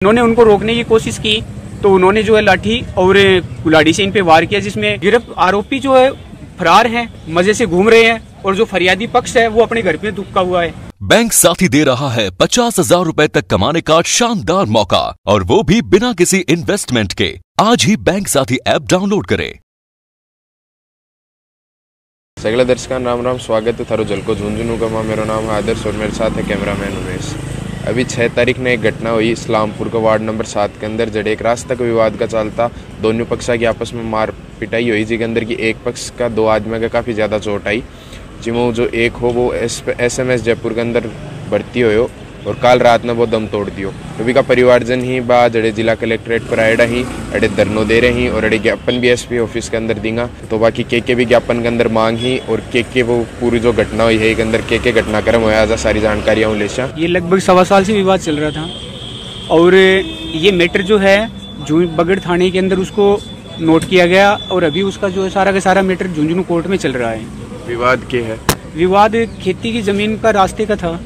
इन्होंने उनको रोकने की कोशिश की तो उन्होंने जो है लाठी और कुल्हाड़ी से इन पे वार किया, जिसमें गिरफ्तार आरोपी जो है फरार हैं, मजे से घूम रहे हैं और जो फरियादी पक्ष है वो अपने घर पे दुबका हुआ है। बैंक साथी दे रहा है 50,000 रुपए तक कमाने का शानदार मौका, और वो भी बिना किसी इन्वेस्टमेंट के। आज ही बैंक साथी ऐप डाउनलोड करें। सगला दर्शकां राम राम, स्वागत है थारो जलको झुंझुनू का। मेरा नाम है आदर्श और मेरे साथ है कैमरामैन उमेश। अभी 6 तारीख ने एक घटना हुई इस्लामपुर का वार्ड नंबर 7 के अंदर, जड़े एक रास्ता का विवाद का चलता दोनों पक्षा की आपस में मार पिटाई हुई, जिसके अंदर की एक पक्ष का 2 आदमी का काफ़ी ज़्यादा चोट आई। जिमो जो एक हो वो SMS जयपुर के अंदर भर्ती हो और काल रात में वो दम तोड़ दियो। अभी का परिवारजन ही बा जड़े जिला कलेक्ट्रेट पर आएडा ही अड़े धरनो दे रहे हैं और अड़े ज्ञापन भी SP ऑफिस के अंदर देंगे। तो बाकी के भी ज्ञापन के अंदर मांग ही और के वो पूरी जो घटना हुई है के अंदर के घटनाक्रम हुआ था, सारी जानकारियाँ लेशा। ये लगभग 1.25 साल से विवाद चल रहा था और ये मैटर जो है बगड़ थाने के अंदर उसको नोट किया गया और अभी उसका जो है सारा का सारा मैटर झुंझुनू कोर्ट में चल रहा है। विवाद के है? विवाद खेती की जमीन का रास्ते का था,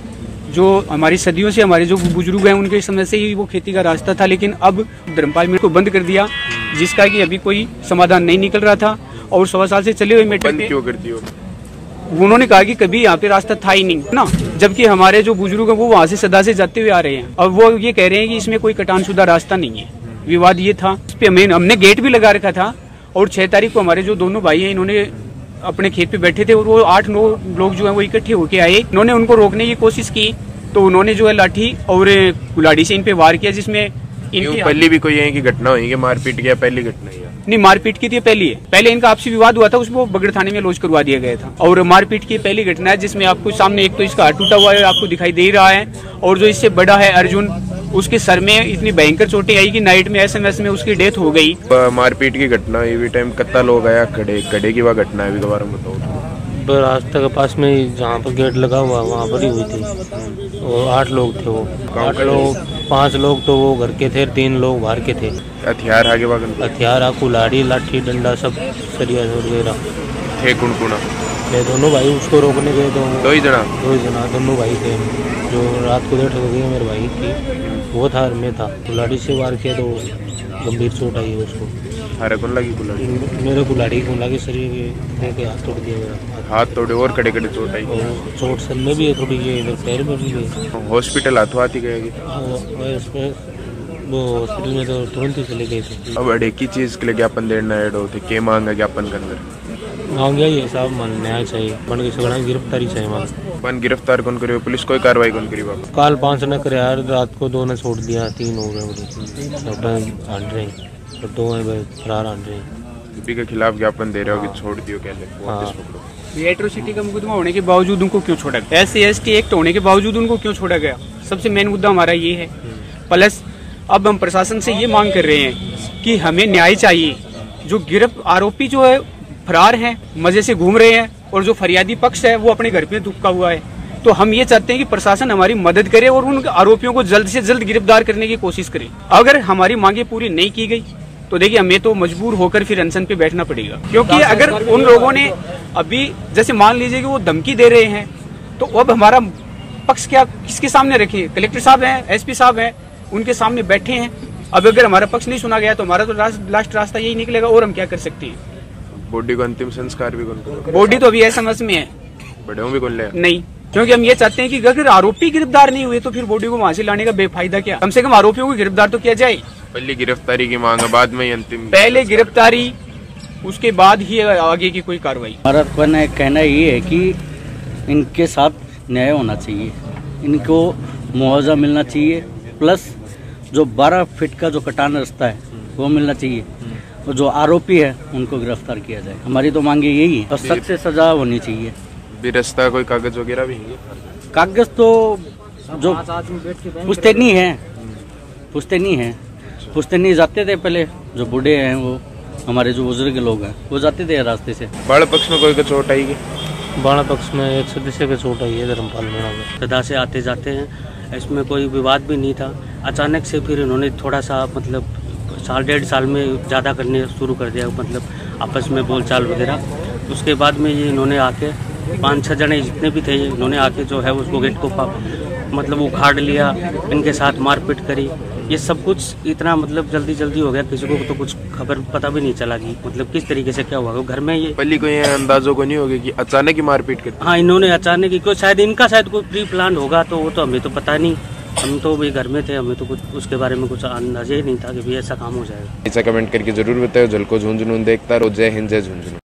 जो हमारी सदियों से हमारे जो बुजुर्ग हैं उनके समय से ही वो खेती का रास्ता था, लेकिन अब धर्मपाल मिल को बंद कर दिया, जिसका कि अभी कोई समाधान नहीं निकल रहा था। और 1.25 साल से चले हुए मैटर बंद क्यों कर दिया? उन्होंने कहा कि कभी यहाँ पे रास्ता था ही नहीं ना, जबकि हमारे जो बुजुर्ग हैं वो वहाँ से सदा से जाते हुए आ रहे हैं और वो ये कह रहे हैं कि इसमें कोई कटानशुदा रास्ता नहीं है। विवाद ये था, इस पे हमने गेट भी लगा रखा था और 6 तारीख को हमारे जो दोनों भाई हैं इन्होंने अपने खेत पे बैठे थे और वो 8-9 लोग जो है वो इकट्ठे होके आए। इन्होंने उनको रोकने की कोशिश की तो उन्होंने जो है लाठी और कुल्हाड़ी से इन पे वार किया, जिसमें पहले भी कोई है की घटना हुई कि मारपीट की? पहली घटना है? नहीं, मारपीट की थी पहली है। पहले इनका आपसी विवाद हुआ था, उसको बगड़ थाने में लॉन्च करवा दिया गया था और मारपीट की पहली घटना है, जिसमें आपको सामने एक तो इसका हाथ टूटा हुआ है आपको दिखाई दे रहा है, और जो इससे बड़ा है अर्जुन, उसके सर में इतनी भयंकर चोटें आई कि नाइट में SMS में उसकी डेथ हो गई। मारपीट की घटना हुई टाइम कत्ता लोग आया खड़े की वह घटना है, बारे में बताओ। रास्ते के पास में जहाँ पर गेट लगा हुआ वहाँ पर ही हुई थी और 8 लोग थे। वो 8 लोग, 5 लोग तो वो घर के थे, 3 लोग बाहर के थे। हथियार आगे हथियार कुल्हाड़ी लाठी डंडा सब सरिया वगैरह थे। कुणकुणा मैं दोनों भाई उसको रोकने गए तो 2 ही जना दोनों भाई थे। जो रात को डेथ हो गई मेरे भाई की वो था, मैं था। कुल्हाड़ी से वार किया तो गंभीर चोट आई है उसको। अरे कौन लगी कुल्हाड़ी? मेरे कुल्हाड़ी को लगी, शरीर के हाथ तोड़ दिया मेरा। हाथ तोड़े और कड़े चोट आई? चोट सर में भी है थोड़ी, ये इधर पैर में भी है। हॉस्पिटल हाथों हाथ ही गएगी? वो हॉस्पिटल में तो तुरंत ही चले गए थे। अब अड़े की चीज के लिए ज्ञापन देना एड होते के मांगा ज्ञापन के अंदर? मांग गया ये साहब, मन न्याय चाहिए, बन के सगड़ा गिरफ्तारी चाहिए। मन गिरफ्तार कौन करे? पुलिस कोई कार्रवाई कौन करी? बाबा काल 5 ने करे यार, रात को 2 ने छोड़ दिया, 3 हो गए आंट रहे और 2 फरार आंट रहे। यूपी के खिलाफ ज्ञापन दे रहे हो कि छोड़ दियो, कहले एट्रोसिटी का मुकदमा होने के बावजूद उनको क्यों छोड़ा गया? SC/ST एक्ट होने के बावजूद उनको क्यों छोड़ा गया? सबसे मेन मुद्दा हमारा ये है। प्लस अब हम प्रशासन से ये मांग कर रहे हैं कि हमें न्याय चाहिए। जो आरोपी जो है फरार हैं, मजे से घूम रहे हैं और जो फरियादी पक्ष है वो अपने घर पे दुबका हुआ है। तो हम ये चाहते हैं कि प्रशासन हमारी मदद करे और उन आरोपियों को जल्द से जल्द गिरफ्तार करने की कोशिश करे। अगर हमारी मांगे पूरी नहीं की गई तो देखिए हमें तो मजबूर होकर फिर अनशन पे बैठना पड़ेगा, क्योंकि अगर उन लोगों ने अभी जैसे मान लीजिए कि वो धमकी दे रहे हैं तो अब हमारा पक्ष क्या किसके सामने रखे? कलेक्टर साहब हैं, SP साहब हैं, उनके सामने बैठे हैं। अब अगर हमारा पक्ष नहीं सुना गया तो हमारा तो लास्ट रास्ता यही निकलेगा, और हम क्या कर सकते हैं? बॉडी को अंतिम संस्कार भी कौन? बॉडी तो अभी SMS में है, बड़े भी कौन ले? नहीं, क्योंकि हम ये चाहते हैं कि अगर आरोपी गिरफ्तार नहीं हुए तो फिर बॉडी को वहां से लाने का बेफायदा क्या? कम से कम आरोपियों को गिरफ्तार तो किया जाए। पहले गिरफ्तारी की मांग है, बाद में अंतिम। पहले गिरफ्तारी, उसके बाद ही आगे की कोई कार्रवाई। हमारा कहना ये है कि इनके साथ न्याय होना चाहिए, इनको मुआवजा मिलना चाहिए, प्लस जो 12 फीट का जो कटान रास्ता है वो मिलना चाहिए, और जो आरोपी है उनको गिरफ्तार किया जाए। हमारी तो मांगे यही है, और सख्त से सजा होनी चाहिए। रास्ता कोई कागज वगैरह भी है? कागज तो जो पूछते नहीं जाते थे पहले, जो बूढ़े हैं वो हमारे जो बुजुर्ग लोग हैं वो जाते थे रास्ते से। बाड़ा पक्ष में कोई चोट आई? बाड़ा पक्ष में एक सदस्य का चोट आई है धर्मपाल में। सदा से आते जाते हैं, इसमें कोई विवाद भी नहीं था। अचानक से फिर इन्होंने थोड़ा सा मतलब 1.5 साल में ज़्यादा करने शुरू कर दिया, मतलब आपस में बोलचाल वगैरह। उसके बाद में ये इन्होंने आके 5-6 जने जितने भी थे, इन्होंने आके जो है उसको गेट को मतलब उखाड़ लिया, इनके साथ मारपीट करी। ये सब कुछ इतना मतलब जल्दी जल्दी हो गया, किसी को तो कुछ खबर पता भी नहीं चला कि मतलब किस तरीके से क्या हुआ। घर में ये पहले कोई अंदाजों को नहीं होगा कि अचानक ही मारपीट कर। हाँ, इन्होंने अचानक ही कोई शायद इनका शायद कोई प्री प्लान होगा, तो वो तो हमें तो पता नहीं, हम तो भी घर में थे, हमें तो कुछ उसके बारे में कुछ अंदाजा ही नहीं था कि भी ऐसा काम हो जाएगा। ऐसा कमेंट करके जरूर बताओ। झलको झुंझुनू देखता रहो। जय हिंद, जय झुंझुनू।